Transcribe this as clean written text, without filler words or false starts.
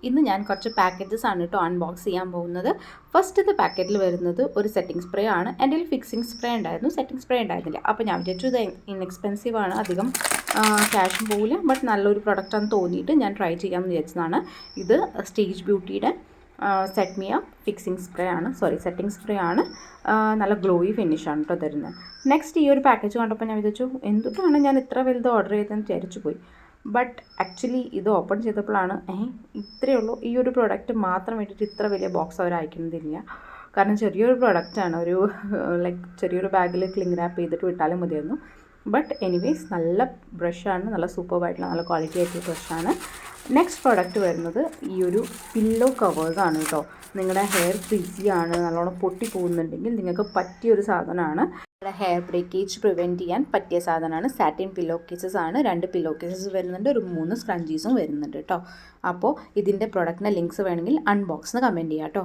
ഇന്ന് ഞാൻ കുറച്ച് പാക്കേജസ് ആണ് കേട്ടോ അൺബോക്സ് ചെയ്യാൻ പോകുന്നത്. ഫസ്റ്റത്തെ പാക്കറ്റിൽ വരുന്നത് ഒരു സെറ്റിംഗ് സ്പ്രേ ആണ്. എൻ്റെ കയ്യിൽ ഫിക്സിംഗ് സ്പ്രേ ഉണ്ടായിരുന്നു, സെറ്റിംഗ് സ്പ്രേ ഉണ്ടായിരുന്നില്ല. അപ്പോൾ ഞാൻ വിചാരിച്ചു ഇത് ഇൻഎക്സ്പെൻസീവ് ആണ്, അധികം ക്യാഷും പോകില്ല, ബട്ട് നല്ലൊരു പ്രൊഡക്റ്റാണെന്ന് തോന്നിയിട്ട് ഞാൻ ട്രൈ ചെയ്യാമെന്ന് വിചാരിച്ചതാണ്. ഇത് സ്റ്റേജ് ബ്യൂട്ടിയുടെ സെറ്റ് മി അപ്പ് ഫിക്സിംഗ് സ്പ്രേ ആണ്, സെറ്റിംഗ് സ്പ്രേ ആണ്. നല്ല ഗ്ലോയി ഫിനിഷാണ് കേട്ടോ തരുന്നത്. നെക്സ്റ്റ് ഈ ഒരു പാക്കേജ് കണ്ടപ്പോൾ ഞാൻ വിചാരിച്ചു എന്തുകൊണ്ടാണ് ഞാൻ ഇത്ര വലുത് ഓർഡർ ചെയ്തതെന്ന് വിചാരിച്ചു പോയി. ബട്ട് ആക്ച്വലി ഇത് ഓപ്പൺ ചെയ്തപ്പോഴാണ് ഇത്രയേ ഉള്ളൂ, ഈ ഒരു പ്രോഡക്റ്റ് മാത്രം വേണ്ടിയിട്ട് ഇത്ര വലിയ ബോക്സ് അവർ അയക്കുന്നതില്ല. കാരണം ചെറിയൊരു പ്രോഡക്റ്റാണ്, ഒരു ലൈക്ക് ചെറിയൊരു ബാഗിൽ ക്ലിംഗ് റാപ്പ് ചെയ്തിട്ട് വിട്ടാലും മതിയായിരുന്നു. ബട്ട് എനിവേസ് നല്ല ബ്രഷാണ്, നല്ല സൂപ്പർബായിട്ടുള്ള നല്ല ക്വാളിറ്റി ആയിട്ടുള്ള ബ്രഷാണ്. നെക്സ്റ്റ് പ്രോഡക്റ്റ് വരുന്നത് ഈ ഒരു പില്ലോ കവേഴ്സാണ് കേട്ടോ. നിങ്ങളുടെ ഹെയർ ഫ്രിസിയാണ്, നല്ലോണം പൊട്ടി പോകുന്നുണ്ടെങ്കിൽ നിങ്ങൾക്ക് പറ്റിയൊരു സാധനമാണ്. നിങ്ങളുടെ ഹെയർ ബ്രേക്കേജ് പ്രിവെൻറ്റ് ചെയ്യാൻ പറ്റിയ സാധനമാണ്. സാറ്റിൻ പില്ലോ കേസസ് ആണ്. 2 പില്ലോ കേസസ് വരുന്നുണ്ട്, ഒരു 3 സ്ക്രഞ്ചീസും വരുന്നുണ്ട് കേട്ടോ. അപ്പോൾ ഇതിൻ്റെ പ്രൊഡക്റ്റിൻ്റെ ലിങ്ക്സ് വേണമെങ്കിൽ അൺബോക്സിന് കമൻറ്റ് ചെയ്യാം കേട്ടോ.